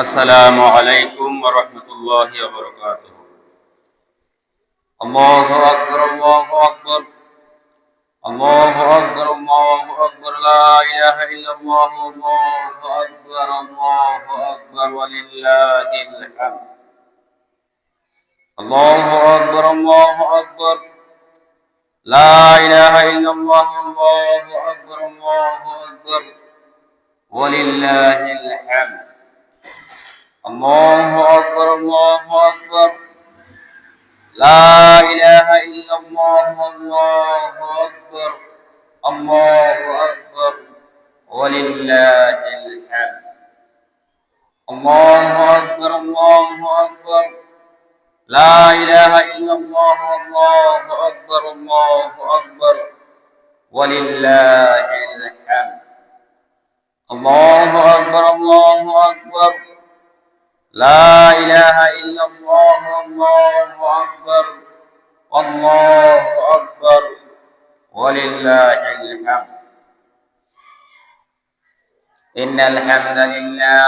আসসালামু আলাইকুম ওয়া রাহমাতুল্লাহি ওয়া বারাকাতুহু। আল্লাহু আকবার, আল্লাহু আকবার, আল্লাহু আকবার, আল্লাহু আকবার, লা ইলাহা ইল্লাল্লাহ, আল্লাহু আকবার, আল্লাহু আকবার ওয়া লিল্লাহিল হামদ। আল্লাহু আকবার, আল্লাহু আকবার, লা ইলাহা ইল্লাল্লাহ, আল্লাহু আকবার, আল্লাহু আকবার ওয়া লিল্লাহিল হামদ। আল্লাহু আকবার, আল্লাহু আকবার, লা ইলাহা ইল্লাল্লাহ, আল্লাহু আকবার, আল্লাহু আকবার ওয়া লিল্লাহিল হামদ। আল্লাহু আকবার, আল্লাহু আকবার, লা ইলাহা ইল্লাল্লাহ, আল্লাহু আকবার, আল্লাহু আকবার ওয়া লিল্লাহিল হামদ। আল্লাহু আকবার, আল্লাহু আকবার, লা ইলাহা ইল্লাল্লাহ, আল্লাহু আকবার, আল্লাহু আকবার ওয়া লিল্লাহিল হামদ। ইন্নাল হামদালিল্লাহ।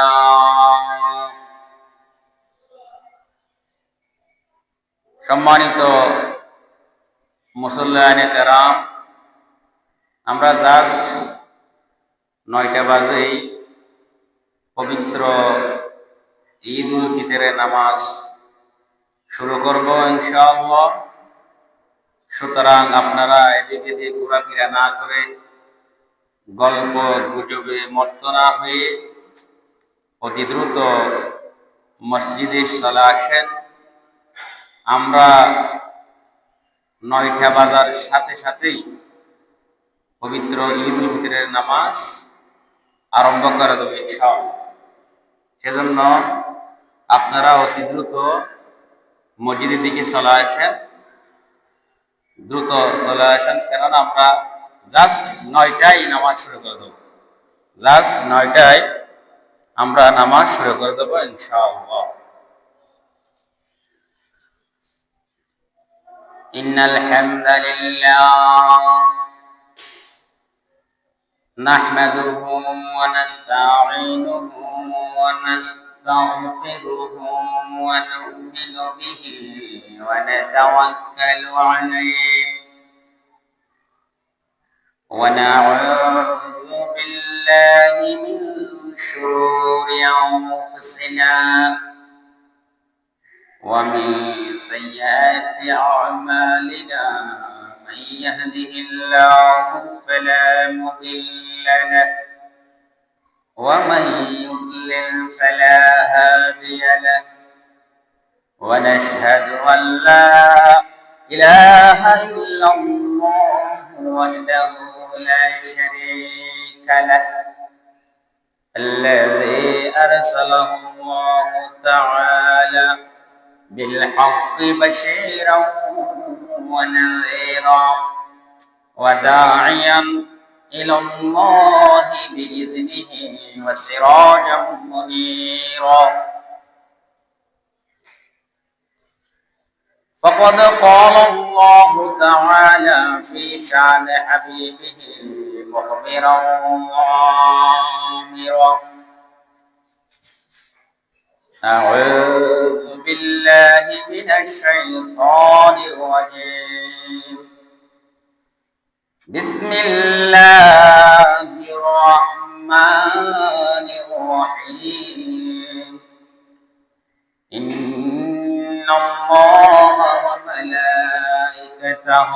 সম্মানিত মুসল্লিয়ানে কেরাম, আমরা জাস্ট 9টা বাজেই পবিত্র ঈদ উল ফিতরের নামাজ শুরু করব ইনশাআল্লাহ। সুতরাং আপনারা এদিক এদিক ঘোরাফেরা না করে, গল্প গুজবে মত্ত না হয়ে অতি দ্রুত মসজিদে চলে আসেন। আমরা 9টা বাজার সাথে সাথেই পবিত্র ঈদ উল ফিতরের নামাজ আরম্ভ করে দেব ইনশাআল্লাহ। সেজন্য আপনারা অতি দ্রুত মসজিদের দিকে চলে আসেন, দ্রুত চলে আসেন, কেননা আমরা জাস্ট 9টায় নামাজ শুরু করে দেবো। জাস্ট 9টায় আমরা নামাজ শুরু করে দেবো ইনশাআল্লাহ। ইন্নাল হামদালিল্লাহ নাহমাদুহু ওয়া নাস্তাঈনুহু ওয়া নাস্তাগফিরুহু ওয়া নু'মিনু বিহি ওয়া নাতাওয়াক্কালু আলাইহি ওয়া না'উযু বিল্লাহি মিন শুরুরি আনফুসিনা ওয়া মিন সাইয়্যাতি আ'মালিনা। من يهده الله فلا مضل له ومن يضلل فلا هادي له ونشهد أن لا إله إلا الله وحده لا شريك له الذي أرسله الله تعالى بالحق بشيرا ونذيرا وداعيا إلى الله بإذنه وسراجا منيرا. فقد قال الله تعالى في شأن حبيبه مخبرا وآمرا: أعوذ بالله من الشيطان الرجيم. بسم الله الرحمن الرحيم. إن الله وملائكته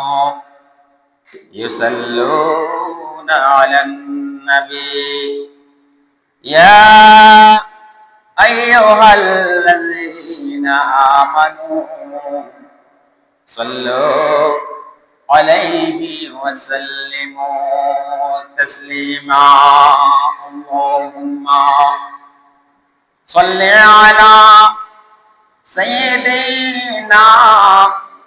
يصلون على النبي يا أيها الذين آمنوا صلوا عليه وسلموا تسليما. اللهم صل على سيدنا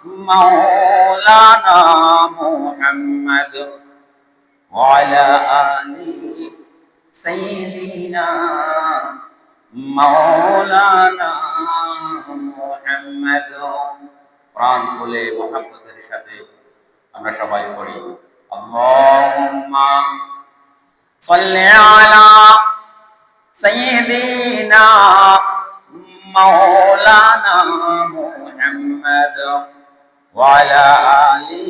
مولانا محمد وعلى آل سيدنا মাওলানা মুহাম্মদ। প্রাণ খুলে মুহাম্মদের সাথে আমরা সবাই পড়ি আল্লাহুম্মা সাল্লি আলা সাইয়্যিদিনা মাওলানা মুহাম্মদ ওয়া আলা আলি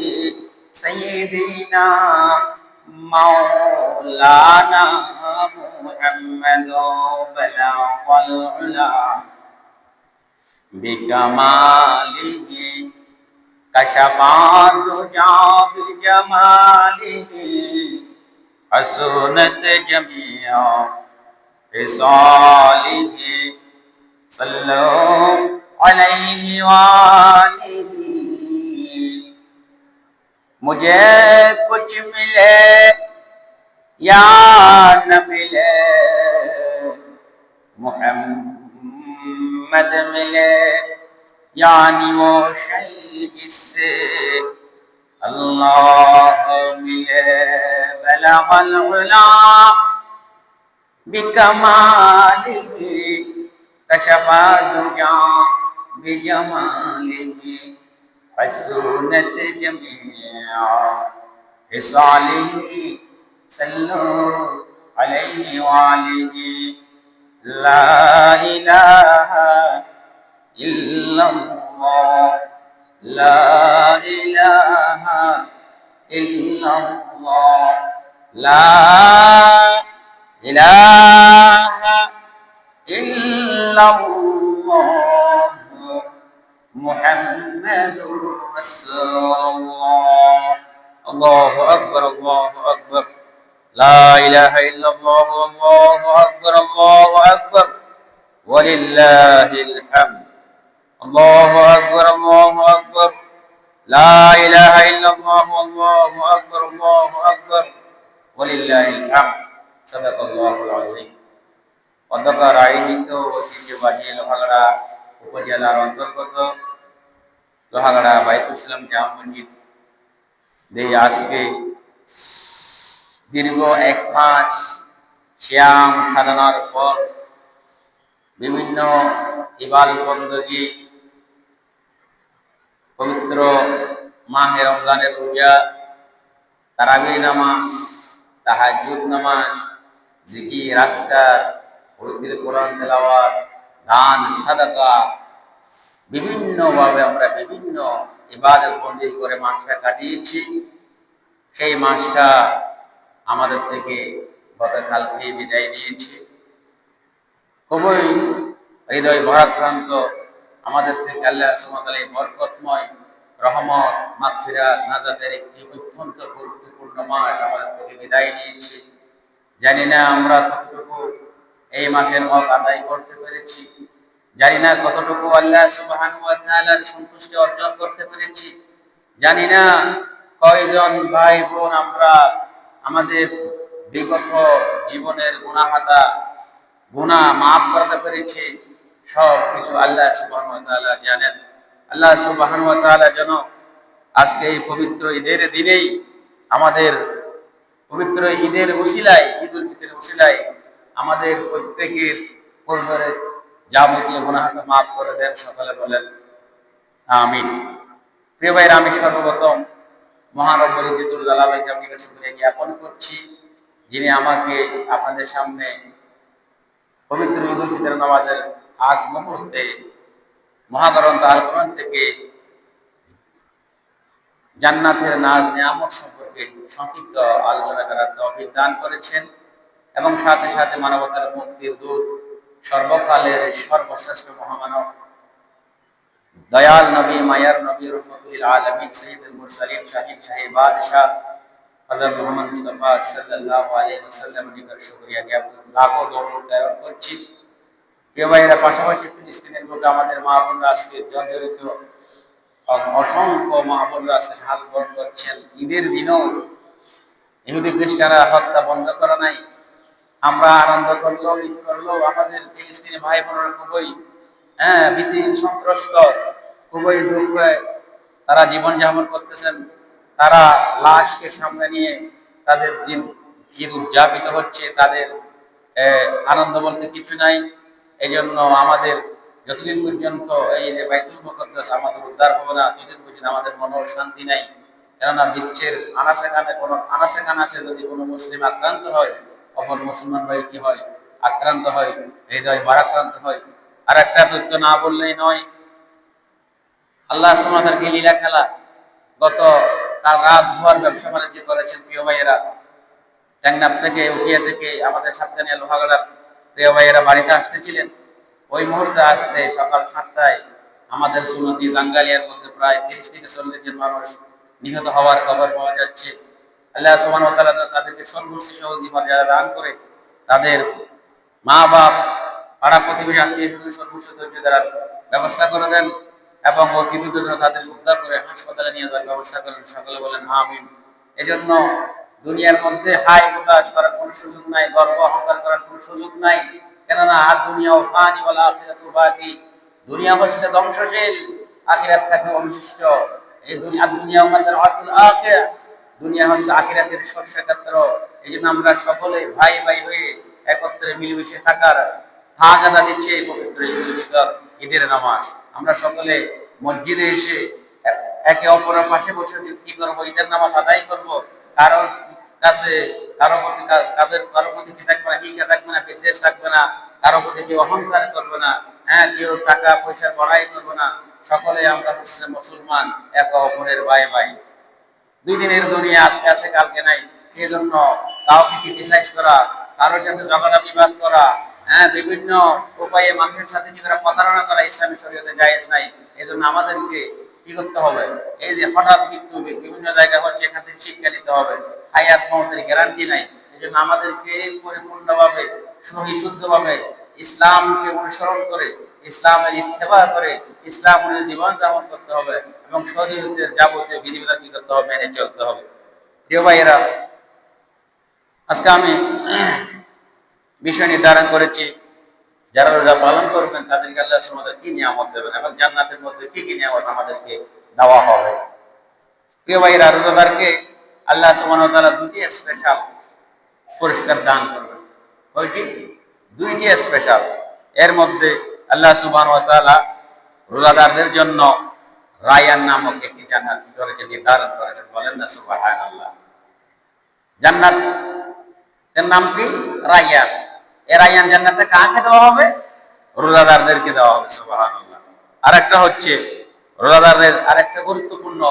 সাইয়্যিদিনা মাওলানা মুহাম্মদ বালাগাল উলা বিকামালিহি কাশাফা দুজা বিজামালিহি حسنت جميع خصاله صلوا عليه وآله मुझे कुछ मिले या न मिले मोहम्मद मिले यानी वो शय जिससे अल्लाह मिले बलगल उला बिकमालिही कशफा दुजा बिजमालिही हसूनत जमीआ हिसालिही सल्लु अलैहि वालिही ला इलाहा इल्लल्लाह ला इलाहा इल्लल्लाह ला इलाहा इल्लल्लाह मुहम्मदुर रसूलुल्लाह अल्लाहु अकबर ला इलाहा इल्लल्लाह अल्लाहु अकबर वलिल्लाहिल हम्द अल्लाहु अकबर ला इलाहा इल्लल्लाह अल्लाहु अकबर वलिल्लाहिल हम्द সাদাকাল্লাহুল আযীম। অধ্যকার আয়োজিত ঐতিহ্যবাহী লোহাগাড়া উপজেলার অন্তর্গত লোহাগাড়া বাইতুল ইসলাম জামে মসজিদ আজকে দীর্ঘ 1 মাস সিয়াম সাধনার পর বিভিন্ন ইবাদত বندگی পবিত্র মাহে রমজানের রোজা, তারাবির নামাজ, তাহাজ্জুদ নামাজ, জিকির আজকার, পবিত্র কোরআন তেলাওয়াত, দান সাদাকা বিভিন্নভাবে আমরা বিভিন্ন ইবাদত বন্দী করে মাসটা কাটিয়েছি। সেই মাসটা আমাদের থেকে গতকালকে বিদায় নিয়েছে। খুবই হৃদয় ভারাক্রান্ত আমাদের থেকে আল্লাহ সুবহানাহু ওয়া তাআলা বরকতময় রহমত, মাগফিরাত, নাজাতের একটি অত্যন্ত গুরুত্বপূর্ণ মাস আমাদের থেকে বিদায় নিয়েছে। জানি না আমরা কতটুকু এই মাসের হক আদায় করতে পেরেছি, জানি না কতটুকু আল্লাহ সুবহানাহু ওয়া তাআলার সন্তুষ্টি অর্জন করতে পেরেছি, জানি না কয়জন ভাই বোন আমরা আমাদের বিগত জীবনের গুনাহ মাফ করতে পেরেছি। সব কিছু আল্লাহ সুবহানাহু ওয়া তাআলা জানেন। আল্লাহ সুবহানাহু ওয়া তাআলা যেন আজকে এই পবিত্র ঈদের দিনেই আমাদের পবিত্র ঈদের উসিলায়, ঈদুল ফিতরের উসিলায় আমাদের প্রত্যেকের পূর্বের যাবতীয় গুনাহ মাফ করে দেন। সকলে বলেন আমিন। প্রিয় ভাইরা, আমি সর্বপ্রথম মহান রব্বুল ইজ্জতুল জালালকে আমি শুকরিয়া জ্ঞাপন করছি, যিনি আমাকে আপনাদের সামনে পবিত্র ঈদুল ফিতর নামাজের আগ মুহূর্তে মহাগ্রন্থ আল কোরআন থেকে জান্নাতের নাজ নিয়ামত সম্পর্কে সংক্ষিপ্ত আলোচনা করার তৌফিক দান করেছেন এবং সাথে সাথে মানবতার মুক্তির দূত, সর্বকালের সর্বশ্রেষ্ঠ মহামানব, দয়াল নবী, মায়ার নবী, রহমতুল আলামিন, সাইয়্যিদুল মুরসালিন, শাহীদ শাহী বাদশাহ হযরত মুহাম্মদ মুস্তাফা সাল্লাল্লাহু আলাইহি ওয়াসাল্লামের নিকট শুকরিয়া জ্ঞাপন লাখো দরুদ প্রেরণ করছি। প্রিয় ভাইয়েরা, পাশাপাশি ফিলিস্তিনের বুকে আমাদের মা বোনরা আজকে জর্জরিত, অসংখ্য মা বোনরা আজকে শাহাদাত বরণ করছেন। ঈদের দিনও ইহুদি খ্রিস্টানরা হত্যা বন্ধ করা নাই। আমরা আনন্দ করলেও, ঈদ করলেও আমাদের ফিলিস্তিনি ভাই বোনেরা খুবই ভীতি সন্ত্রস্ত, খুবই দুঃখে তারা জীবনযাপন করতেছেন। তারা লাশকে সামনে নিয়ে তাদের দিন ঈদ উদযাপিত হচ্ছে, তাদের আনন্দ বলতে কিছু নাই। এই জন্য আমাদের যতদিন পর্যন্ত এই যে বাইতুল মুকদ্দাস আমাদের উদ্ধার হবে না, ততদিন পর্যন্ত আমাদের মনে শান্তি নাই। কেননা বিচ্ছের আনাচে কানে আছে, যদি কোনো মুসলিম আক্রান্ত হয়, অপর মুসলমান ভাই কি হয়, আক্রান্ত হয়, হৃদয় ভারাক্রান্ত হয়। আর একটা তথ্য না বললেই নয়, আল্লাহ সুবহানাহু ওয়া তাআলা লীলা খেলা। গত কাল রাত ভর ব্যবসা বাণিজ্য করেছেন প্রিয় ভাইয়েরা। টেকনাফ থেকে, উখিয়া থেকে আমাদের সাতকানিয়া লোহাগড়ার প্রিয় ভাইয়েরা বাড়িতে আসতেছিলেন। ওই মুহূর্তে আসতে সকাল 7টায় আমাদের সুন্নতি জাঙ্গালিয়ার মধ্যে প্রায় 30 থেকে 40 জন মানুষ নিহত হওয়ার খবর পাওয়া যাচ্ছে। আল্লাহ সুবহানাহু ওয়া তাআলা তাদেরকে সর্বোচ্চ সহযোগী মর্যাদা দান করে তাদের মা বাপ, পাড়া প্রতিবেশী, আত্মীয় সর্বোচ্চ ধৈর্য দ্বারা ব্যবস্থা করে দেন এবং অতি দ্রুত তাদের উদ্ধার করে হাসপাতালে নিয়ে যাওয়ার ব্যবস্থা করেন। সকলে বলেন আমিন। এজন্য দুনিয়ার মধ্যে হাই হুতাশ করার কোনো সুযোগ নাই, গর্ব অহংকার করার কোনো সুযোগ নাই। কেননা আর দুনিয়া ও ফানি ওয়াল আখিরাতু বাকি। দুনিয়া হচ্ছে ধ্বংসশীল, আখিরাত থাকে অবিশিষ্ট। এই দুনিয়া মাযরাআতুল আখিরা, দুনিয়া হচ্ছে আখিরাতের শস্যক্ষেত্র। এই জন্য আমরা সকলে ভাই ভাই হয়ে একত্রে মিলেমিশে থাকার তাগাদা দিচ্ছে এই পবিত্র ঈদুল ফিতর, ঈদের নামাজ। আমরা সকলে মসজিদে এসে একে অপরের পাশে বসে কি করবো? ঈদের নামাজ আদায় করব। কারোর কাছে কারো প্রতি কি থাকবে না, হিংসা থাকবে না, বিদ্বেষ থাকবে না, কারো প্রতি কেউ অহংকার করবে না, হ্যাঁ, কেউ টাকা পয়সার বড়াই করবে না। সকলে আমরা মুসলিম মুসলমান, একে অপরের ভাই ভাই। 2 দিনের দুনিয়া, আজকে আছে কালকে নাই। এই জন্য কাউকে ক্রিটিসাইজ করা, কারোর সাথে ঝগড়া বিবাদ করা, হ্যাঁ, বিভিন্ন উপায়ে মানুষের সাথে কি করা, প্রতারণা করা ইসলামী শরীয়তে জায়েজ নাই। এই জন্য আমাদেরকে কি করতে হবে? এই যে হঠাৎ মৃত্যু বিভিন্ন জায়গায় হচ্ছে, এখান থেকে শিক্ষা নিতে হবে। হায়াত মওতের গ্যারান্টি নাই। এই জন্য আমাদেরকে পরিপূর্ণভাবে শুদ্ধভাবে ইসলামকে অনুসরণ করে, ইসলামের ইত্তেবা করে, ইসলাম অনুযায়ী জীবন যাপন করতে হবে এবং শরীয়তের যাবতীয় বিধিবিধান কি করতে হবে? মেনে চলতে হবে। প্রিয় ভাইয়েরা, আজকে আমি বিষয় নির্ধারণ করেছি, যারা রোজা পালন করবেন তাদেরকে আল্লাহ সুবহানাহু ওয়া তাআলা কি নিয়ামত দেবেন এবং জান্নাতের মধ্যে কি কি নিয়ামত আমাদেরকে দেওয়া হবে। প্রিয় ভাইয়েরা, রোজাদারকে আল্লাহ সুবহানাহু ওয়া তাআলা 2টি স্পেশাল পুরস্কার দান করবেন। কয়টি? 2টি স্পেশাল। এর মধ্যে আল্লাহ সুবহানাহু ওয়া তাআলা রোজাদারদের জন্য রায়ান নামক একটি জান্নাত করেছেন, নির্ধারণ করেছেন। বলেন না সুবহানাল্লাহ। জান্নাতের নাম কি? রায়ান। এই রায়ান জান্নাতে কাকে দেওয়া হবে? রোজাদারদেরকে দেওয়া হবে। সুবহানাল্লাহ। আরেকটা হচ্ছে রোজাদারদের আরেকটা গুরুত্বপূর্ণ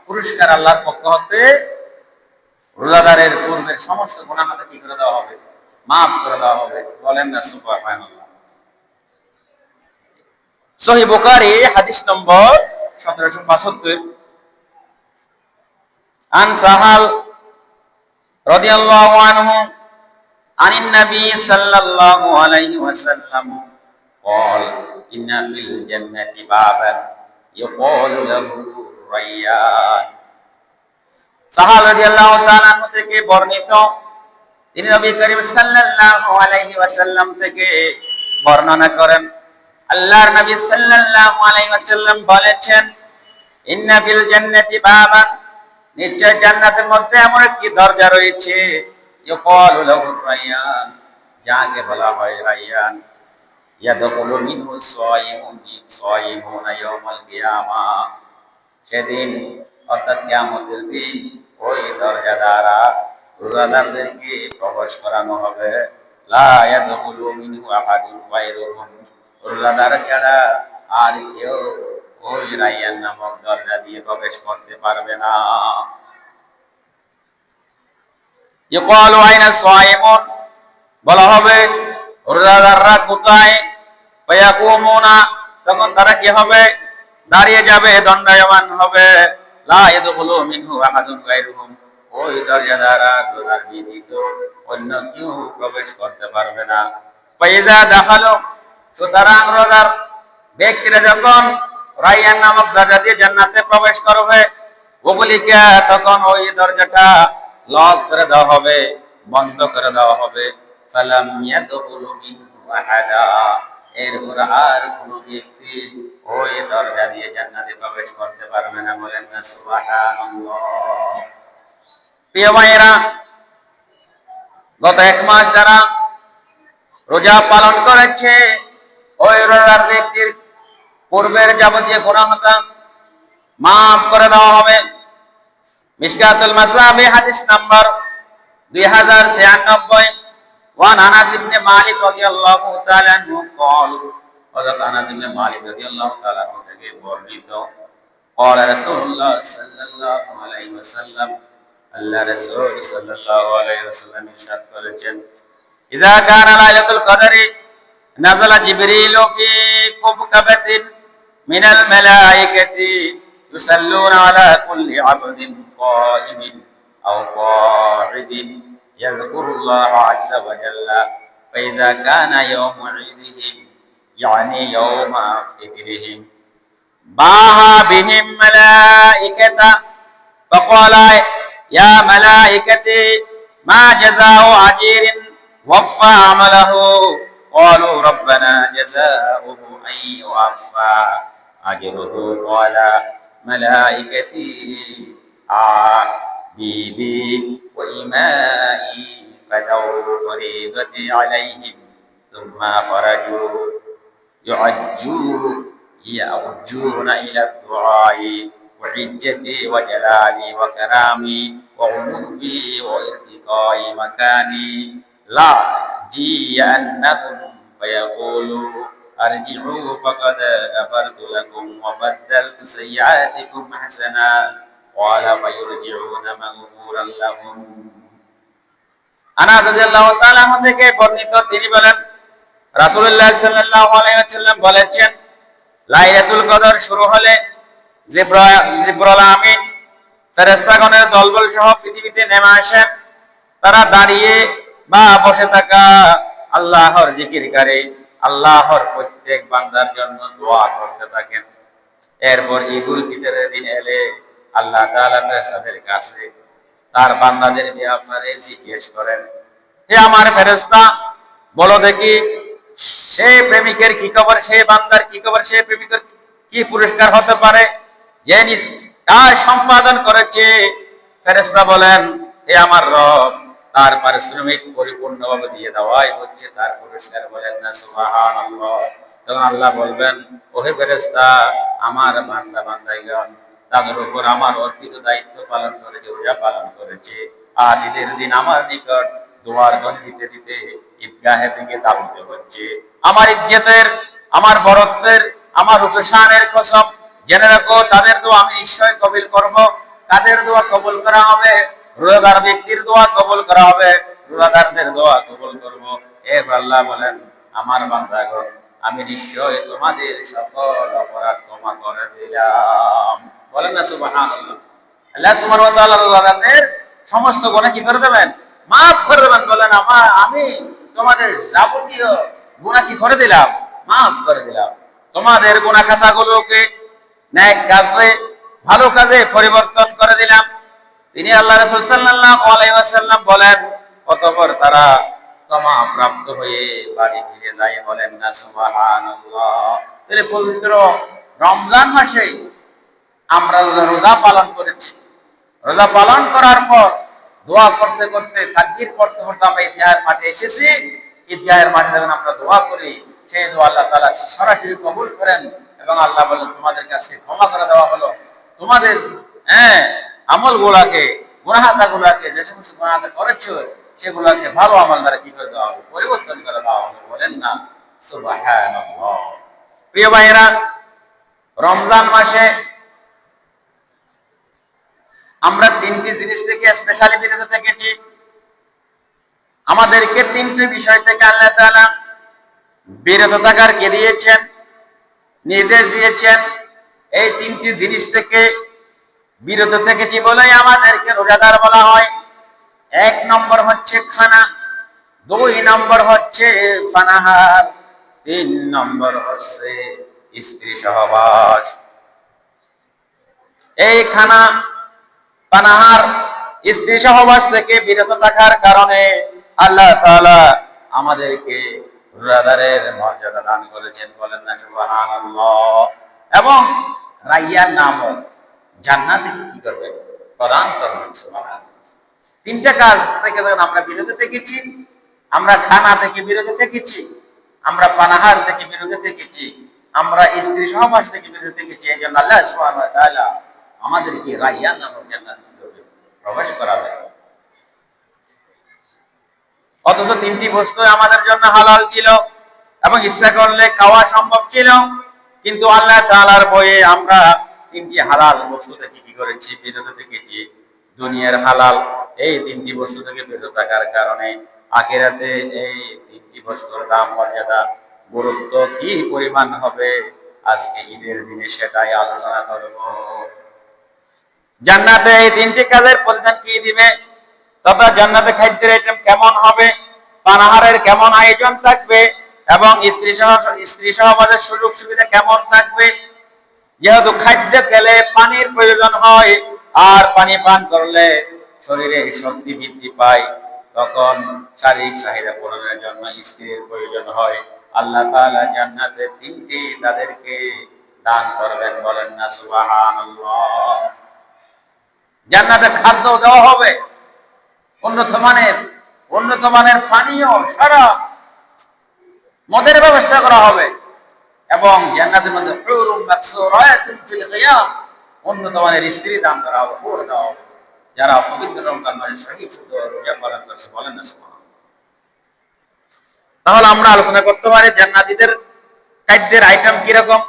পুরস্কার, আল্লাহর পক্ষ হতে রোজাদারের পূর্বের সমস্ত গুনাহ কি করে দেওয়া হবে? মাফ করে দেওয়া হবে। বলেন না সুবহানাল্লাহ। সহিহ বুখারী হাদিস নম্বর 1775, আন সাহাল রাদিয়াল্লাহু আনহু আনিন নবী সাল্লাল্লাহু আলাইহি ওয়াসাল্লাম قال إن في الجنة بابا يقال له রাইয়ান। সাহাল রাদিয়াল্লাহু তাআলা থেকে বর্ণিত, তিনি নবী করিম সাল্লাল্লাহু আলাইহি ওয়াসাল্লাম থেকে বর্ণনা করেন, আল্লাহর নবী সাল্লাল্লাহু আলাইহি ওয়াসাল্লাম বলেছেন, ইন্না ফিল জান্নাতি বাবান, নিশ্চয় জান্নাতের মধ্যে এমন একটি দরজা রয়েছে, ইউকালু লাহু রাইয়ান, যাকে বলা হয় রাইয়ান। ইয়াদখুলু মিনহু সায়িমুনা ইয়াওমাল কিয়ামাহ, সেদিন অর্থাৎ কিয়ামতের দিন ওই দরজা দ্বারা রোজাদারদেরকে প্রবেশ করানো হবে। লা ইয়াদখুলু মিনহু আহাদুন গায়রুহুম, রোজাদার ছাড়া আর কেউ ওই রাইয়ান নামক দরজা দিয়ে প্রবেশ করতে পারবে না। ইউকালু আইনা সায়িমুন, বলা হবে রোজাদাররা কোথায়? ফায়াকুমুনা, তখন তারা কি হবে? দাঁড়িয়ে যাবে, দণ্ডায়মান হবে। লা ইয়াদখুলু মিনহু আহাদুন গায়রুহুম, ওই দরজা দ্বারা রোজাদার ব্যতীত অন্য কেউ প্রবেশ করতে পারবে না। ফাইজা দাখালু, সুতরাং রোজাদার ব্যক্তিরা যখন রাইয়ান নামক দরজা দিয়ে জান্নাতে প্রবেশ করবে, ওগুলিকে তখন ওই দরজাটা লক করে দেওয়া হবে, বন্ধ করে দেওয়া হবে। ফালাম ইয়াদখুলু মিনহু আহাদা, এরপর আর কোন ব্যক্তি ওই দরজা দিয়ে জান্নাতে প্রবেশ করতে পারবে না। বলেন না সুবহানাল্লাহ। প্রিয় ভাইয়েরা, গত 1 মাস যারা রোজা পালন করেছে, ওই রোজার ব্যক্তির পূর্বের যাবতীয় গুনাহটা মাফ করে দেওয়া হবে। মিশকাতুল মাসাবি হাদিস নাম্বার 2096, وعن انس بن مالك رضي الله تعالى عنه قال হযরত আনাস ইবনে মালিক রাদিয়াল্লাহু তাআলা থেকে বর্ণিত قال رسول الله صلى الله عليه وسلم আল্লাহ রাসূল সাল্লাল্লাহু আলাইহি ওয়াসাল্লাম ইরশাদ করেছেন ইযা কানা লাইলাতুল কদরি নাযালা জিবরিলু ফি কুবকাবাতিন মিনাল মালায়েকাতি ইউসাল্লুনা আলা কুল্লি আবদিন কাইমিন আও কাঈদিন ইয়াযকুরুল্লাহা আযজা ওয়া জাল্লা ফাইযা কানা ইয়াওমু ঈদিহিম يعني يوم فطرهم باها بهم ملائكة فقال يا ملائكتي ما جزاء عجير وفى عمله قالوا ربنا جزاؤه أن يوفى أجره قال ملائكتي عبيدي وإمائي فدوا فريضتي عليهم ثم فرجوا يعجون إلى الدعاء وعجتي وجلالي وكرامي وعلوي وارتقاء مكاني لا جيئنهم فيقولوا أرجعوا فقد غفرت لكم وبدلت سيئاتكم حسنات قال فيرجعون مغفورا لهم আনাস রাদিয়াল্লাহু তাআলা থেকে বর্ণিত তিনি বলেন রাসূলুল্লাহ সাল্লাল্লাহু আলাইহি ওয়াসাল্লাম বলেছেন লাইলাতুল কদর শুরু হলে জিবরাইল আমিন ফেরেশতাগণের দলবল সহ পৃথিবীতে নেমে আসেন তারা দাঁড়িয়ে বা বসে থাকা আল্লাহর জিকির করে আল্লাহর প্রত্যেক বান্দার জন্য দোয়া করতে থাকেন এরপর ঈদুল ফিতরের দিন এলে আল্লাহ তাআলা ফেরেশতাদের কাছে তার বান্দাদের ব্যাপারে জিজ্ঞেস করেন হে আমার ফেরেশতা বলো দেখি সে প্রেমিকের কি খবর সে বান্দার কি খবর সে প্রেমিকের কি পুরস্কার হতে পারে যে কাজ সম্পাদন করেছে ফেরেশতা বলেন হে আমার রব তার পারিশ্রমিক পরিপূর্ণভাবে দিয়ে দেওয়াই হচ্ছে তার পুরস্কার বলেন না সুবহানাল্লাহ তখন আল্লাহ বলবেন ওহে ফেরেশতা আমার বান্দা বান্দাইগণ তাদের উপর আমার অর্পিত দায়িত্ব পালন করেছে রোজা পালন করেছে আজ ঈদের দিন আমার নিকট দোয়ার ধ্বনি দিতে দিতে ঈদগাহের দিকে দাবিতে হচ্ছে আমার ইজ্জতের আমার বরত্বের আমার উফশানের কসম জেনে রাখো তাদের দোয়া আমি নিশ্চয় কবুল করব তাদের দোয়া কবুল করা হবে রোজাদার ব্যক্তির দোয়া কবুল করা হবে রোজাদারদের দোয়া কবুল করব এরপর আল্লাহ বলেন আমার বান্দাগণ আমি নিশ্চয় তোমাদের সকল অপরাধ ক্ষমা করে দিলাম বলেন না সুবহানাল্লাহ আল্লাহ সুবহানাহু ওয়া তাআলা রোজাদারদের সমস্ত গুনাহ কি করে দেবেন মাফ করে দেবেন বলেন আমি তোমাদের যাবতীয় গুনাহ কি করে দিলাম মাফ করে দিলাম তোমাদের গুনাহ খাতাগুলোকে নেক কাজে ভালো কাজে পরিবর্তন করে দিলাম তিনি আল্লাহ রাসূল সাল্লাল্লাহু আলাইহি ওয়াসাল্লাম বলেন অতঃপর তারা ক্ষমা প্রাপ্ত হয়ে বাড়ি ফিরে যায় বলেন না সুবহানাল্লাহ তাহলে পবিত্র রমজান মাসে আমরা রোজা পালন করেছি রোজা পালন করার পর দোয়া করতে করতে তাকবীর পড়তে পড়তে আমরা ঈদগাহের মাঠে এসেছি ঈদগাহের মাঠে যখন আমরা দোয়া করি সেই দোয়া আল্লাহ তাআলা সরাসরি কবুল করেন এবং আল্লাহ বলেন তোমাদের কাছে ক্ষমা করে দেওয়া হলো তোমাদের আমলগুলোকে গুনাহগুলোকে যে সমস্ত গুনাহ করেছো সেগুলোকে ভালো আমল দ্বারা কি করে দেওয়া হবে পরিবর্তন করে দেওয়া হবে বলেন না সুবহানাল্লাহ প্রিয় ভাইরা রমজান মাসে আমরা তিনটি জিনিস থেকে স্পেশালি বিরত থেকেছি আমাদেরকে তিনটি বিষয় থেকে আল্লাহ তাআলা বিরত থাকার কে দিয়েছেন নির্দেশ দিয়েছেন এই তিনটি জিনিস থেকে বিরত থেকেছি বলেই আমাদেরকে রোজাদার বলা হয় এক নম্বর হচ্ছে খানা দুই নম্বর হচ্ছে পানাহার তিন নম্বর হচ্ছে স্ত্রী সহবাস এই খানা পানাহার স্ত্রী সহবাস থেকে বিরত থাকার কারণে আল্লাহ তাআলা আমাদেরকে রোজাদারের মর্যাদা দান করেছেন বলেন না সুবহানাল্লাহ এবং রাইয়ান নামক জান্নাতে কি করবে প্রদান করবেন সুবহানাল্লাহ তিনটা কাজ থেকে যখন আমরা বিরত থেকেছি আমরা খানা থেকে বিরত থেকেছি আমরা পানাহার থেকে বিরত থেকেছি আমরা স্ত্রী সহবাস থেকে বিরত থেকেছি এই জন্য আল্লাহ সুবহানাহু ওয়া তাআলা আমাদেরকে রাইয়ান নামক জান্নাতে প্রবেশ করাবে অথচ তিনটি বস্তু আমাদের জন্য হালাল ছিল এবং ইচ্ছা করলে খাওয়া সম্ভব ছিল, কিন্তু আল্লাহ তাআলার ভয়ে আমরা তিনটি হালাল বস্তু থেকে কি করেছি? বিরত থেকেছি। দুনিয়ার হালাল এই তিনটি বস্তু থেকে বিরত থাকার কারণে আখিরাতে এই তিনটি বস্তুর দাম, মর্যাদা, গুরুত্ব কি পরিমাণ হবে, আজকে ঈদের দিনে সেটাই আলোচনা করব। জান্নাতে এই তিনটি কাজের প্রতিদান কি দিবে, তথা জান্নাতে খাদ্যের আইটেম কেমন হবে, পানাহারের কেমন আয়োজন থাকবে এবং স্ত্রী সহবাসের সুযোগ সুবিধা কেমন থাকবে। যেহেতু খাদ্য খেলে পানির প্রয়োজন হয়, আর পানি পান করলে শরীরে শক্তি বৃদ্ধি পায়, তখন শারীরিক চাহিদা পূরণের জন্য স্ত্রীর প্রয়োজন হয়। আল্লাহ তাআলা জান্নাতে তিনটি তাদেরকে দান করবেন, বলেন না সুবহানাল্লাহ। জান্নাতে খাদ্য দেওয়া হবে উন্নত মানের পানীয়, শরাব, মদের ব্যবস্থা করা হবে এবং জান্নাতের মধ্যে হুরুম মাকসুরাতুন ফিল খিয়াম, উন্নত মানের স্ত্রী দান করা হবে, হুর দেওয়া হবে, যারা পবিত্র রমজান মাসে সহিহ শুদ্ধ রোজা পালন করছে, বলেন না সুবহানাল্লাহ। তাহলে আমরা আলোচনা করতে পারি জান্নাতীদের খাদ্যের আইটেম কিরকম,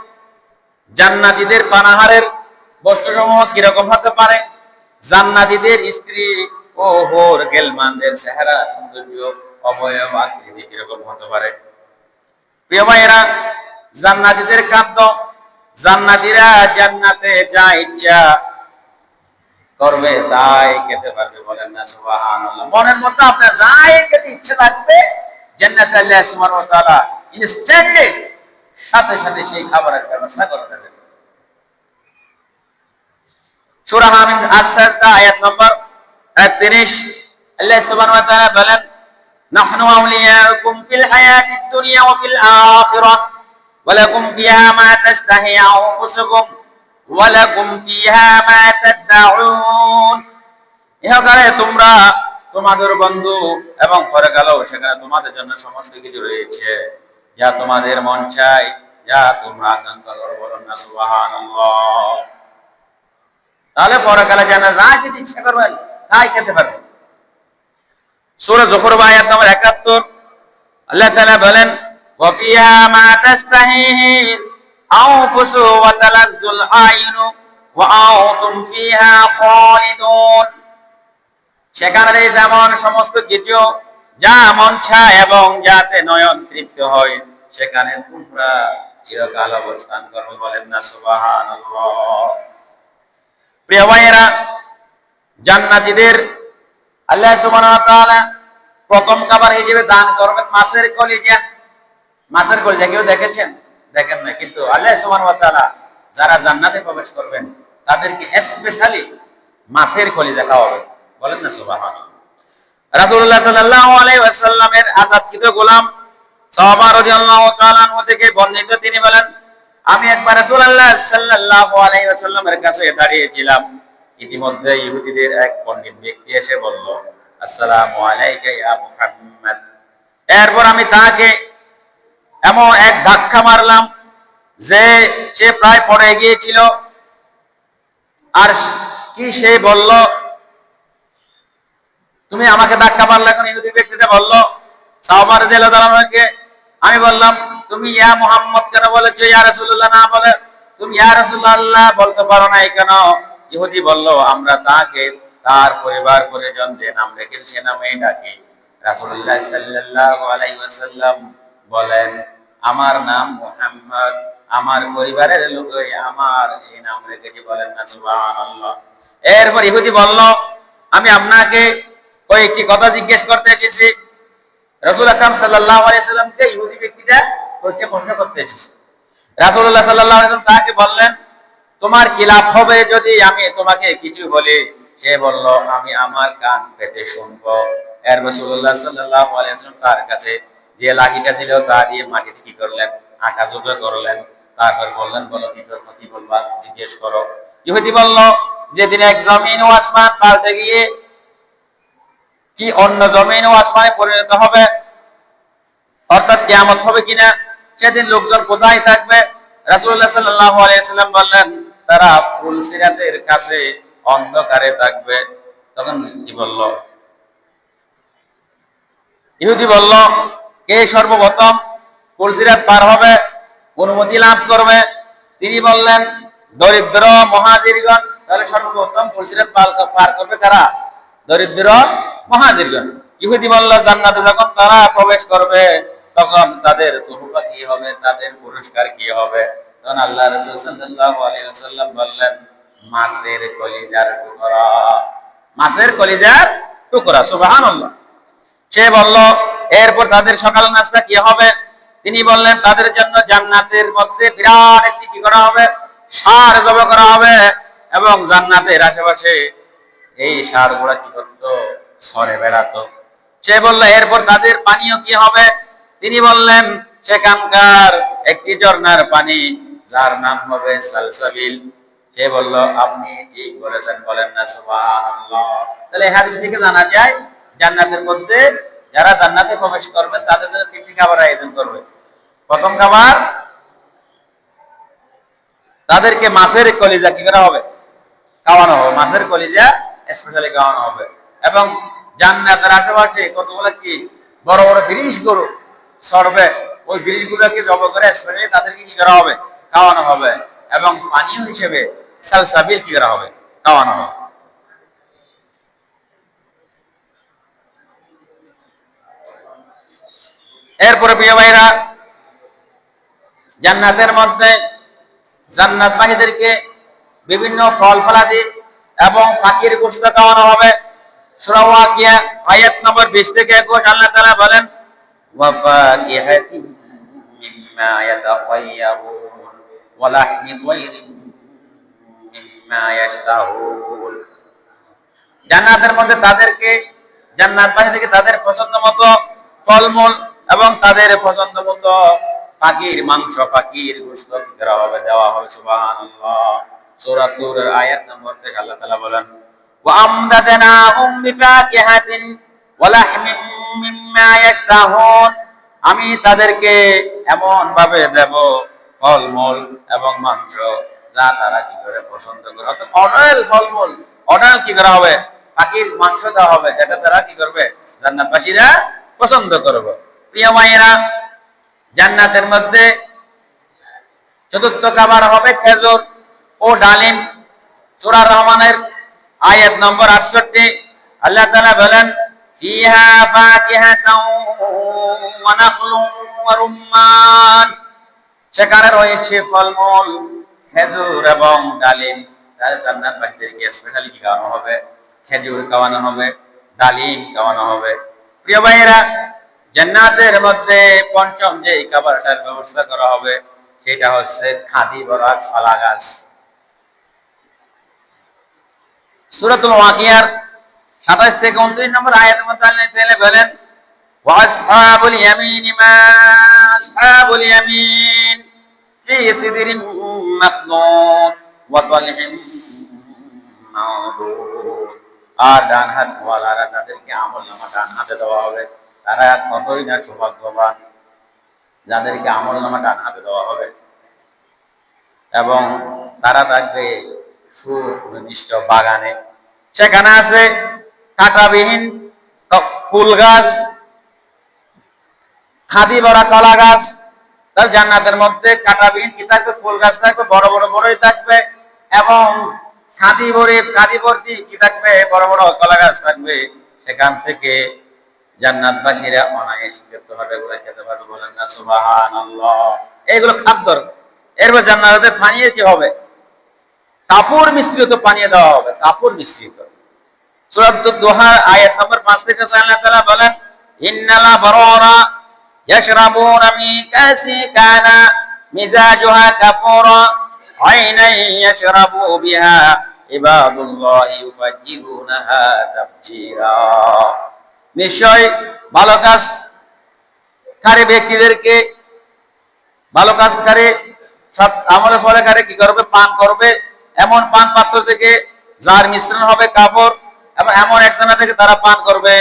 জান্নাতীদের পানাহারের বস্তুসমূহ কিরকম হতে পারে, জান্নাতীদের স্ত্রী ও হোর গেলমানদের চেহারা, সৌন্দর্য, অবয়ব, আকৃতি কিরকম হতে পারে। প্রিয় ভাইয়েরা, জান্নাতীদের খাদ্য, জান্নাতীরা জান্নাতে যা ইচ্ছা করবে তাই খেতে পারবে, বলেন না সুবহানাল্লাহ। মনের মধ্যে আপনার যাই খেতে ইচ্ছা থাকবে, জান্নাতে আল্লাহ সুবহানাহু ওয়া তাআলা ইনস্ট্যান্টলি সাথে সাথে সেই খাবারের ব্যবস্থা করে দেবেন। সূরা হামিম আস-সাজদা আয়াত নম্বর ৩১, আল্লাহ সুবহানাহু ওয়া তাআলা বলেন, নাহনু আউলিয়াউকুম ফিল হায়াতিদ দুনিয়া ওয়া ফিল আখিরাহ ওয়া লাকুম ফিহা মা তাশতাহি আনফুসুকুম ওয়া লাকুম ফিহা মা তাদউন। ইহকালে তোমরা তোমাদের বন্ধু এবং পরকালেও সেখানে তোমাদের জন্য সমস্ত কিছু রয়েছে, যা তোমাদের মন চায়, যা তোমরা আকাঙ্ক্ষা করো, বলেন না সুবহানাল্লাহ। তাহলে পরকালে যেন যা কিছু ইচ্ছা করবেন তাই খেতে পারবেন। সূরা যুখরুফ আয়াত নম্বর ৭১, আল্লাহ তাআলা বলেন, ওয়া ফিহা মা তাশতাহিহি আনফুসু ওয়া তালাজ্জুল আয়ুনু ওয়া আনতুম ফিহা খালিদুন। সেখানে যেমন সমস্ত কিছু যা মন চায় এবং যাতে নয়ন তৃপ্ত হয়, সেখানে তোমরা চিরকাল অবস্থান করবে, বলেন না সুবহানাল্লাহ। প্রিয় ভাইয়েরা, জান্নাতীদের আল্লাহ সুবহানাহু ওয়া তাআলা প্রথম খাবার হিসেবে দান করবেন মাছের কলিজা। মাছের কলিজা কেউ দেখেছেন? দেখেন না, কিন্তু আল্লাহ সুবহানাহু ওয়া তাআলা যারা জান্নাতে প্রবেশ করবেন তাদেরকে স্পেশালি মাছের কলিজা খাওয়াবেন, বলেন না সুবহানাল্লাহ। রাসূলুল্লাহ সাল্লাল্লাহু আলাইহি ওয়াসাল্লামের আযাদকৃত গোলাম সাহাবা রাদিয়াল্লাহু তাআলা আনহু থেকে বর্ণিত, তিনি বলেন, আমি একবার রাসূলুল্লাহ সাল্লাল্লাহু আলাইহি ওয়াসাল্লামের কাছে দাঁড়িয়েছিলাম। ইতিমধ্যে ইহুদিদের এক পণ্ডিত ব্যক্তি এসে বলল, আসসালামু আলাইকা ইয়া মুহাম্মদ। এরপর আমি তাকে এমন এক ধাক্কা মারলাম যে সে প্রায় পড়ে গিয়েছিল। আর কি সে বলল, তুমি আমাকে ধাক্কা মারলে কেন? ইহুদি ব্যক্তিটা বলল সাহাবা রাদিয়াল্লাহু তাআলা আনহুকে। আমি বললাম, তুমি ইয়া মুহাম্মদ কেন বলেছো, ইয়া রাসূলুল্লাহ না বলে তুমি ইয়া রাসূলুল্লাহ বলতে পারো না কেন? ইহুদি বলল, আমরা তাকে তার পরিবার পরিজন যে নাম রেখে সে নামেই ডাকি। রাসূলুল্লাহ সাল্লাল্লাহু আলাইহি ওয়াসাল্লাম বলেন, আমার নাম মুহাম্মদ, আমার পরিবারের লোকই আমার এই নাম রেখেছে, বলেন না সুবহানাল্লাহ। এরপর ইহুদি বলল, আমি আপনাকে কয়েকটি কথা জিজ্ঞেস করতে এসেছি। রাসূল আকরাম সাল্লাল্লাহু আলাইহি ওয়াসাল্লামকে ইহুদি ব্যক্তিটা কয়েকটি প্রশ্ন করতে এসেছে। রাসূলুল্লাহ সাল্লাল্লাহু আলাইহি ওয়াসাল্লাম তাকে বললেন, তোমার কি লাভ হবে যদি আমি তোমাকে কিছু বলি? সে বলল, আমি আমার কান পেতে শুনবো। এর রাসূলুল্লাহ সাল্লাল্লাহু আলাইহি ওয়াসাল্লাম তার কাছে যে লাঠিটা ছিল তা দিয়ে মাটিতে কি করলেন? আঁকাঝোঁকা করলেন। তারপর বললেন, বলো কি করবো, কি বলবা, জিজ্ঞেস করো। ইহুদি বলল, যেদিন এক জমিন ও আসমান পাল্টে গিয়ে কি অন্য জমিন ও আসমানে পরিণত হবে, অর্থাৎ কিয়ামত হবে কিনা, সেদিন লোকজন কোথায় থাকবে? রাসূলুল্লাহ সাল্লাল্লাহু আলাইহি ওয়াসাল্লাম বললেন, তারা ফুলসিরাতের কাছে অন্ধকারে থাকবে। তখন কি বলল? ইহুদি বলল, কে সর্বপ্রথম ফুলসিরাত পার হবে, অনুমতি লাভ করবে? তিনি বললেন, দরিদ্র মুহাজিরগণ। তাহলে সর্বপ্রথম ফুলসিরাত পার করবে কারা? দরিদ্র মুহাজিরগণ। ইহুদি বলল, জান্নাতে যখন তারা প্রবেশ করবে তখন তাদের তোহফা কি হবে, তাদের পুরস্কার কি হবে? তখন আল্লাহ রাসূল সাল্লাল্লাহু আলাইহি ওয়াসাল্লাম বললেন, মাছের কলিজার টুকরা। মাছের কলিজার টুকরা। সুবহানাল্লাহ। সে বলল, এরপর তাদের সকাল নাস্তা কি হবে? তিনি বললেন, তাদের জন্য জান্নাতের মধ্যে বিরাট একটি কি করা হবে? ষাঁড় জবাই করা হবে। এবং জান্নাতের আশেপাশে এই ষাঁড় গুলা কি করতো? সরে বেড়াতো। সে বলল, এরপর তাদের পানীয় কি হবে? তিনি বললেন, সেখানকার একটি ঝর্ণার পানি, যার নাম হবে সালসাবিল। সে বলল, আপনি ঠিক বলেছেন, বলেন না সুবহানাল্লাহ। তাহলে হাদিস থেকে জানা যায়, জান্নাতের মধ্যে যারা জান্নাতে প্রবেশ করবে তাদের জন্য তিনটি খাবার আয়োজন করবে। প্রথম খাবার, তাদেরকে মাছের কলিজা কি করা হবে? খাওয়ানো হবে। মাছের কলিজা স্পেশালি খাওয়ানো হবে। এবং জান্নাতের আশেপাশে কতগুলো কি বড় বড় গিরিশ গরু সরবে, ওই গিরিশ গুলোকে জবাই করে স্পেশালি তাদেরকে কি করা হবে? খাওয়ানো হবে। এবং পানীয় হিসেবে সালসাবিল কি করা হবে? খাওয়ানো হবে। এরপরে প্রিয় ভাইরা, জান্নাতের মধ্যে জান্নাতবাসীদেরকে বিভিন্ন ফল ফলাদি এবং ফাকির গোশত খাওয়ানো হবে। সূরা ওয়াকিয়া আয়াত নম্বর 20 থেকে 21 আল্লাহ তাআলা বলেন, ওয়া ফাকিহাতিন মিম্মা ইয়াতাখায়্যারুন ওয়া লাহমি তায়রিন মিম্মা ইয়াশতাহুন। জান্নাতের মধ্যে তাদেরকে, জান্নাতবাসীদেরকে তাদের পছন্দ মতো ফলমূল এবং তাদের পছন্দ মতো ফাকির মাংস, ফাকির গোশত দেওয়া হবে, দেওয়া হবে। সুবহানাল্লাহ। সূরা তুরের আয়াত নম্বর 23 আল্লাহ তাআলা বলেন, ওয়া আমদাদনাহুম বিফাকিহাতিন ওয়া লাহমিন মিম্মা ইয়াশতাহুন। আমি তাদেরকে এমন ভাবে দেব ফলমূল এবং মাংস যা তারা কি করে পছন্দ করে। অর্থাৎ অনাল ফলমূল, অনাল কি করা হবে? ফাকির মাংস দেওয়া হবে, যেটা তারা কি করবে? জান্নাতবাসীরা পছন্দ করবে। প্রিয় ভাইয়েরা, জান্নাতের মধ্যে চতুর্থ খাবার হবে খেজুর ও ডালিম। সূরা রহমানের আয়াত নম্বর 68 আল্লাহ তাআলা বলেন, ফিহা ফাকিহাতুন ওয়া নাখলুন ওয়া রুম্মান। সেখানে রয়েছে ফলমূল, খেজুর এবং ডালিম। তাহলে জান্নাতবাসীদেরকে স্পেশালি কি খাওয়ানো হবে? খেজুর খাওয়ানো হবে, ডালিম খাওয়ানো হবে। প্রিয় ভাইয়েরা, জান্নাতের মধ্যে পঞ্চম যে খাবারটার ব্যবস্থা করা হবে সেটা হচ্ছে খাদি ভরা কলা গাছ। সূরাতুল ওয়াকিয়ার 27 থেকে 29 নম্বর আয়াতের মধ্যে আল্লাহ তাআলা বলেন, ওয়া আসহাবুল ইয়ামিন মা আসহাবুল ইয়ামিন ফি সিদরিন মাখদুদ ওয়া তালহিন মাওদুদ। আর ডান হাত ওয়ালারা, যাদেরকে আমলনামা ডান হাতে দেওয়া হবে, তারা কতই না সৌভাগ্যবান, যাদেরকে আমলনামা ডান হাতে দেওয়া হবে। এবং তারা থাকবে সুনির্দিষ্ট বাগানে। সেখানে আছে কাঁটাবিহীন কুল গাছ, খাদি ভরা কলা গাছ। তার জান্নাতের মধ্যে কাঁটাবিহীন কি থাকবে? কুল গাছ থাকবে, বড় বড় বড়ই থাকবে। এবং খাদি ভর্তি কি থাকবে? বড় বড় কলা গাছ থাকবে। সেখান থেকে জান্নাতবাসীরা অনায়াসে খেতে পারবে, এগুলো খেতে পারবে। বলেন না সুবহানাল্লাহ। এইগুলো খাদ্য। এরপর জান্নাতের পানীয় কি হবে? কাপড় মিশ্রিত পানীয় দেওয়া হবে, কাপড় মিশ্রিত। সূরা দুহার আয়াত নম্বর 5 থেকে 6 আল্লাহ তাআলা বলেন, ইন্নাল আবরারা ইয়াশরাবুনা মিন কাসি কানা মিজাজুহা কাফুরা আইনান ইয়াশরাবু বিহা ইবাদুল্লাহি ইউফাজ্জিরুনাহা তাফজিরা। নিশ্চয় ভালো কাজকারী ব্যক্তিদেরকে, ভালো কাজকারী সৎ আমলে সালেহকারী কি করবে? পান করবে এমন পান পাত্র থেকে যার মিশ্রণ হবে কাপড়, এবং এমন একজনা থেকে তারা পান করবে,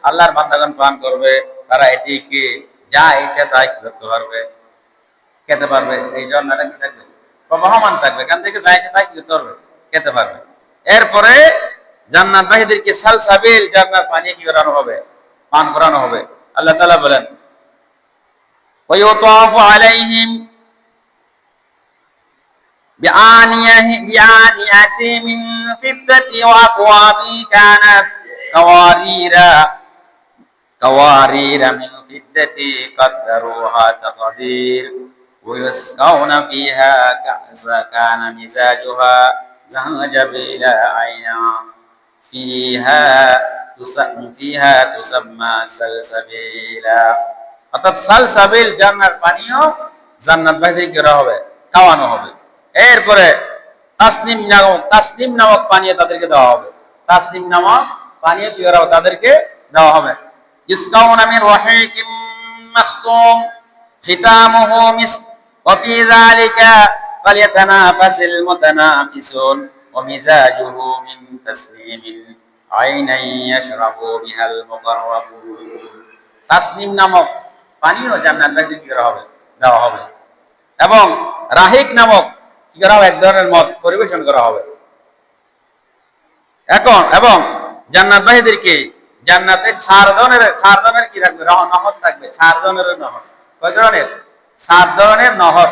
আল্লাহর বান্দাগণ পান করবে, তারা এটিকে যা ইচ্ছা তাই করতে পারবে, খেতে পারবে। এই জন্যটা কি থাকবে? প্রবহমান থাকবে, এখান থেকে যা ইচ্ছা তাই করতে পারবে, খেতে পারবে। এরপরে জান্নাতবাসীদেরকে সালসাবিল, জান্নাত পানি কি করানো হবে? পান করানো হবে। আল্লাহ তাআলা বলেন ওয়ায়ুতাফু আলাইহিম বিআনিয়াতি মিন ফিদ্দাতি ওয়া আকওয়াবি কানাত কাওয়ারিরা মিন ফিদ্দাতি قدروها تقدير ويسقون فيها كأسا كان مزاجها زنجبيلا عينا فيها تسمى سلسبيلا অর্থাৎ সালসাবিল জান্নার পানীয় জান্নাতবাসীদেরকে করা হবে, খাওয়ানো হবে। এরপরে তাসনিম নামক পানীয় তাদেরকে দেওয়া হবে। তাসনিম নামক পানীয় কি করা হবে? তাদেরকে দেওয়া হবে। ইসকাউনা মিন রাহিকিম মাখতুম খিতামুহু মিসক ওয়া ফি যালিকা ফালইয়াতানাফাসিল মুতানাফিসুন ওয়া মিজাজুহু মিন তাসনিমিন আইনান ইয়াশরাবু বিহাল মুকাররাবুন। তাসনিম নামক পানীয় জান্নাতবাসীদেরকে কি করা হবে? দেওয়া হবে। এবং রাহিক নামক কি করা হবে? এক ধরনের মদ পরিবেশন করা হবে। এবং জান্নাতবাসীদেরকে জান্নাতে চার ধরনের কি থাকবে? নহর থাকবে। 4 ধরনের নহর। কয় ধরনের? 7 ধরনের নহর।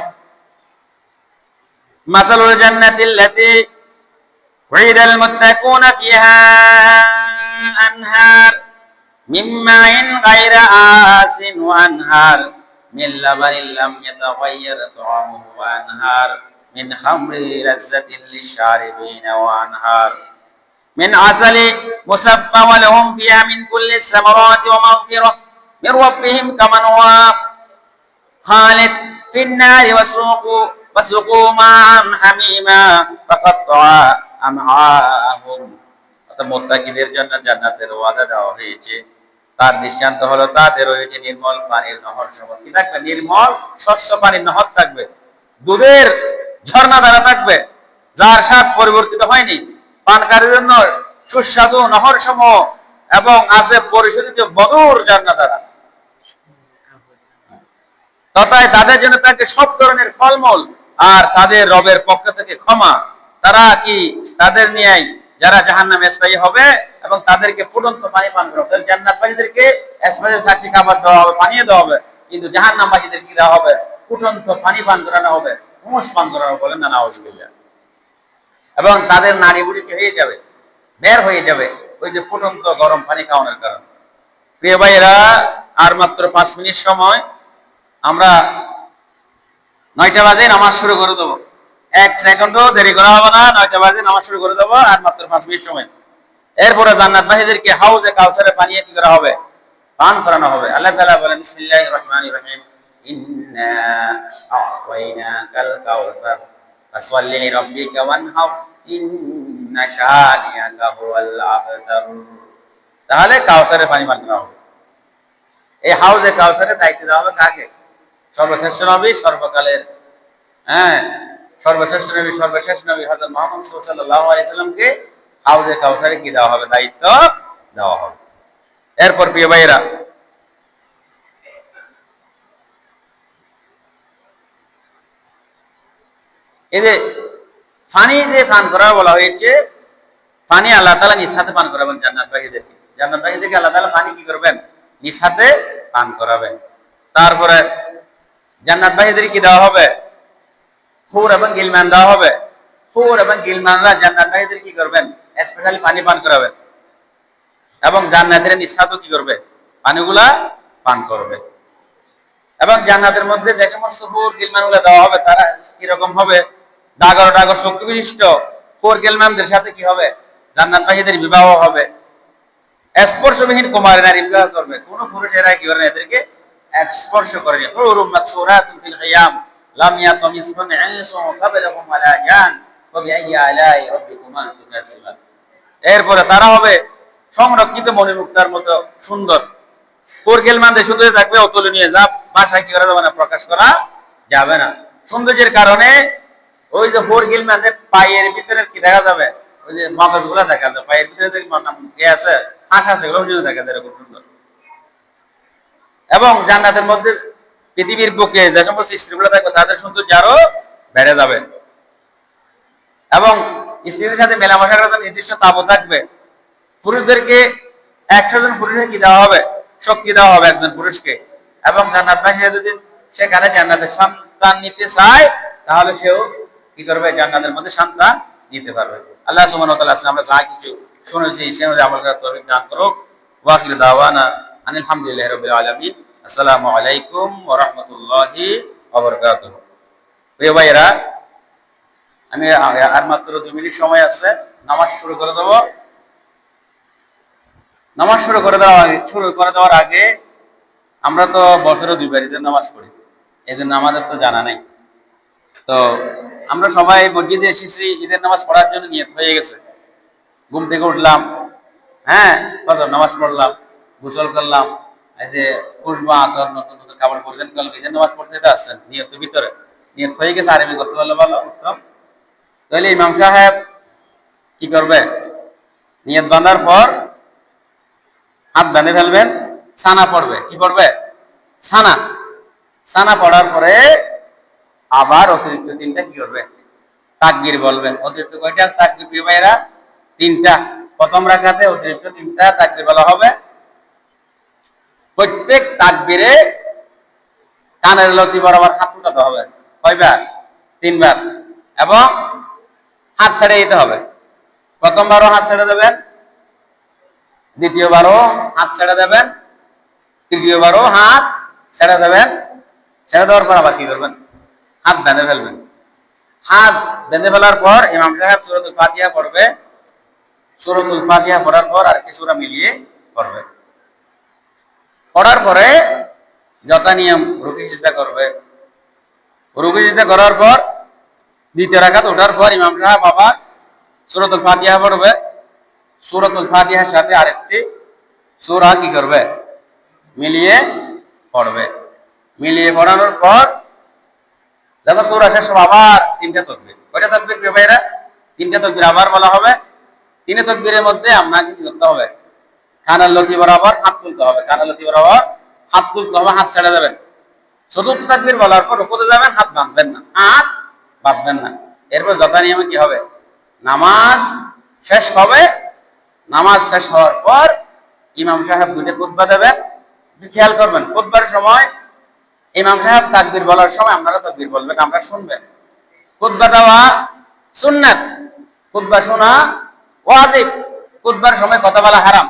মাসালুল জান্নাতিল্লাতী উইদাল মুত্তাকুনা ফিহা আনহার মিন মাইন গায়রা আসিন ওয়া আনহার মিন লাবানিন লাম ইয়াতাগায়্যার তা'আমুহু ওয়া আনহার মিন খামরি লাযযাতিন লিশ-শারিবিনা ওয়া আনহার من عسل مصفى ولهم فيها من كل الثمرات ومغفرة من ربهم كمن هو خالد في النار وسقوا ماء حميما فقطع أمعاءهم। মুত্তাকিদের জন্য জান্নাতের ওয়াদা দেওয়া হয়েছে, তার দৃষ্টান্ত হলো তাদের রয়েছে নির্মল পানির নহর সমূহ। কি থাকবে? নির্মল স্বচ্ছ পানির নহর থাকবে, দুধের ঝর্ণা ধারা থাকবে, যার স্বাদ পরিবর্তিত হয়নি, পানকারীর জন্য সুস্বাদু নহর সমূহ এবং আছে পরিশোধিত মধুর ঝর্ণা ধারা। তথায় তাদের জন্য থাকে সব ধরনের ফলমূল আর তাদের রবের পক্ষ থেকে ক্ষমা। তারা কি তাদের নিয়ে যারা জাহান্নামে স্থায়ী হবে এবং তাদেরকে ফুটন্ত পানি পান করা হবে। জান্নাতবাসীদেরকে স্পেশাল 7টি খাবার দেওয়া হবে, পানীয় দেওয়া হবে, কিন্তু জাহান্নামবাসীদের কি দেওয়া হবে? ফুটন্ত পানি পান করানো হবে, হুমস পান করানো হবে। বলেন না নাউজুবিল্লাহ। এবং তাদের নাড়ি বুড়ি কি হয়ে যাবে? বের হয়ে যাবে, ওই যে ফুটন্ত গরম পানি খাওয়ানোর কারণে। প্রিয় ভাইয়েরা, আর মাত্র 5 মিনিট সময়, আমরা 9টা বাজে নামাজ শুরু করে দেবো। 1 সেকেন্ডও দেরি করা হবে না। 9টা বাজে নামাজ শুরু করে দেবো, আর মাত্র 5 মিনিট সময়। এরপরে জান্নাতবাসীদেরকে হাউজে কাউসারের পানি কি করা হবে? পান করানো হবে। আল্লাহ তাআলা বলেন বিসমিল্লাহির রহমানির রহিম ইন্না আ'তাইনাকাল কাউসার ফাসল্লি লিরাব্বিকা ওয়ানহার ইন্না শানিআকা হুয়াল আবতার। তাহলে কাউসারের পানি পান করা হবে। এই হাউজে কাউসারের দায়িত্ব দেওয়া হবে কাকে? সর্বশ্রেষ্ঠ নবী, সর্বকালের সর্বশ্রেষ্ঠ নবী, সর্বশেষ নবী হযরত মুহাম্মদ সাল্লাল্লাহু আলাইহি সাল্লামকে হাউজে কাউসারে কি দেওয়া হবে? দায়িত্ব দেওয়া হবে। এরপর প্রিয় ভাইয়েরা, এই যে পানি যে পান করা বলা হয়েছে, পানি আল্লাহ তাআলা নিজ হাতে পান করাবেন জান্নাতবাসীদেরকে। জান্নাতবাসীদেরকে আল্লাহ তাআলা পানি কি করবেন? নিজ হাতে পান করাবেন। তারপরে জান্নাতবাসীদেরকে কি দেওয়া হবে? হুর এবং গিলমান দেওয়া হবে। হুর এবং গিলমানরা জান্নাতবাসীদের কি করবেন? স্পেশালি পানি পান করাবেন এবং জান্নাতের নিজ হাতেও কি করবে? পানিগুলা পান করবে। এবং জান্নাতের মধ্যে যে সমস্ত হুর গিলমানগুলা দেওয়া হবে, তারা কিরকম হবে? ডাগর ডাগর শক্তি বিশিষ্ট হুর গিলমানদের সাথে কি হবে? জান্নাতবাসীদের বিবাহ হবে। স্পর্শবিহীন কুমারী নারী বিবাহ করবে। কোন পুরুষেরা কি করে? এদেরকে স্পর্শ করেনি। হুরুম মাকসুরাতুন ফিল খিয়াম লাম ইয়াতামিসহুন ইনসুন ক্বাবলাহুম ওয়ালা জান ওয়া বিআইয়ি আলাই রাব্বিকুমা তুকাসিবান। এরপরে তারা হবে সংরক্ষিত মণিমুক্তার মতো সুন্দর। হুর গিলমানদের শুধু থাকবে অতুলনীয়, যা ভাষায় কি করা যাবে না, প্রকাশ করা যাবে না। সৌন্দর্যের কারণে ওই যে হুর গিলমানদের পায়ের ভিতরে কি দেখা যাবে? ওই যে মগজগুলা দেখা যাবে, পায়ের ভিতরে যে আছে হাঁস আছে, এগুলো দেখা যায় এরকম সুন্দর। এবং জান্নাতের মধ্যে পৃথিবীর বুকে যে সমস্ত স্ত্রীগুলো থাকবে, তাদের সৌন্দর্য আরো বেড়ে যাবে। এবং স্ত্রীদের সাথে মেলামেশা করার জন্য নির্দিষ্ট তাবু থাকবে। পুরুষদেরকে 100 জন পুরুষের কি দেওয়া হবে? শক্তি দেওয়া হবে একজন পুরুষকে, এবং জান্নাতবাসীরা যদি সেখানে জান্নাতের সন্তান নিতে চায় তাহলে সেও কি করবে, জান্নাতের মধ্যে সন্তান নিতে পারবে। আল্লাহ সুবহানাহু ওয়া তাআলা আজকে আমরা যা কিছু শুনেছি সে অনুযায়ী আমল করার তৌফিক দান করুক। ওয়া আখিরু দাওয়ানা আনিল হামদুলিল্লাহি রাব্বিল আলামিন। আসসালামু আলাইকুম ওয়া রাহমাতুল্লাহি ওয়া বারাকাতুহু। প্রিয় ভাইয়েরা, আমি আর মাত্র 2 মিনিট সময় আছে, নামাজ শুরু করে দেব। নামাজ শুরু করে দেওয়ার আগে আমরা তো বছরে 2 বার ঈদের নামাজ পড়ি, এই জন্য আমাদের তো জানা নেই। তো আমরা সবাই মসজিদে এসেছি ঈদের নামাজ পড়ার জন্য, নিয়ত হয়ে গেছে। ঘুম থেকে উঠলাম, হ্যাঁ, ফজর নামাজ পড়লাম, গোসল করলাম, এই যে কুরবা আতর নতুন নতুন কাপড় পরিধান করলাম, ঈদের নামাজ পড়তে আসছেন, নিয়ত ভিতরে নিয়ত হয়ে গেছে। আরবি করতে পারলে ভালো উত্তম। তাহলে ইমাম সাহেব কি করবে, নিয়ত বাঁধার পর হাত বেঁধে ফেলবেন, সানা পড়বে। কি পড়বে? সানা। সানা পড়ার পরে আবার অতিরিক্ত 3টা কি করবে, তাকবীর বলবেন। অতিরিক্ত কয়টা তাকবীর প্রিয় ভাইয়েরা? 3টা। প্রথম রাকাতে অতিরিক্ত 3টা তাকবীর বলা হবে। প্রত্যেক তাকবীরে কানের লতি বরাবর হাত উঠাতে হবে। কয়বার? 3 বার। এবং হাত ছেড়ে দিতে হবে। প্রথমবারও হাত ছেড়ে দেবেন, দ্বিতীয়বারও হাত ছেড়ে দেবেন, তৃতীয়বারও হাত ছেড়ে দেবেন। ছেড়ে দেওয়ার পর আবার কি করবেন, হাত বেঁধে ফেলবেন। হাত বেঁধে ফেলার পর ইমাম সাহেব সূরাতুল ফাতিহা পড়বে। সূরাতুল ফাতিহা পড়ার পর আর কি সূরা মিলিয়ে পড়বে। পড়ার পরে যথা নিয়ম রুকু সিজদা করবে। রুকু সিজদা করার পর দ্বিতীয় রাকাত ওঠার পর ইমাম সাহেব আবার সূরাতুল ফাতিহা পড়বে। সূরাতুল ফাতিহার সাথে আরেকটি সূরা কি করবে, মিলিয়ে পড়বে। মিলিয়ে পড়ানোর পর যখন সূরা শেষ হবে আবার 3টা তাকবীর। কয়টা তাকবীর প্রিয় ভাইরা? 3টা তাকবীর আবার বলা হবে। 3 তাকবীরের মধ্যে আপনাকে কি করতে হবে, কানের লতি বরাবর হাত তুলতে হবে। কানের লতি বরাবর হাত তুলতে হবে, হাত ছেড়ে দেবেন। চতুর্থ তাকবীর বলার পর রুকুতে যাবেন, হাত বাঁধবেন না, হাত বাঁধবেন না। এরপর যথা নিয়মে কি হবে, নামাজ শেষ হবে। নামাজ শেষ হওয়ার পর ইমাম সাহেব 2টা খুতবা দেবেন। খেয়াল করবেন, খুতবার সময় ইমাম সাহেব তাকবীর বলার সময় আপনারা তাকবীর বলবেন, আমরা শুনবেন। খুতবা দেওয়া সুন্নাত, খুতবা শোনা ওয়াজিব। খুতবার সময় কথা বলা হারাম।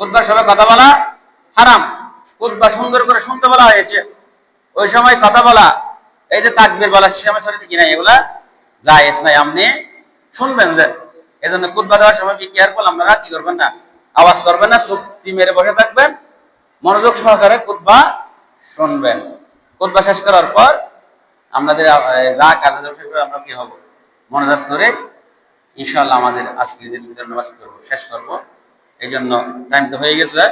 খুতবার সময় কথা বলা হারাম। খুতবা সুন্দর করে শুনতে বলা হয়েছে, ওই সময় কথা বলা, এই যে তাকবীর বলা সময় শরীরে কিনা, এগুলা জায়েজ নাই, আপনি শুনবেন যে। এজন্য খুতবা দেওয়ার সময় বি কেয়ারফুল, আপনারা কি করবেন না, আওয়াজ করবেন না, চুপটি মেরে বসে থাকবেন, মনোযোগ সহকারে খুতবা শুনবেন। খুতবা শেষ করার পর আমাদের যা কাজে শেষ করে আমরা কি হব, মনোযোগ করে ইনশাআল্লাহ আমাদের আজকে ঈদের নামাজ শেষ করব। এই জন্য টাইম তো হয়ে গেছে।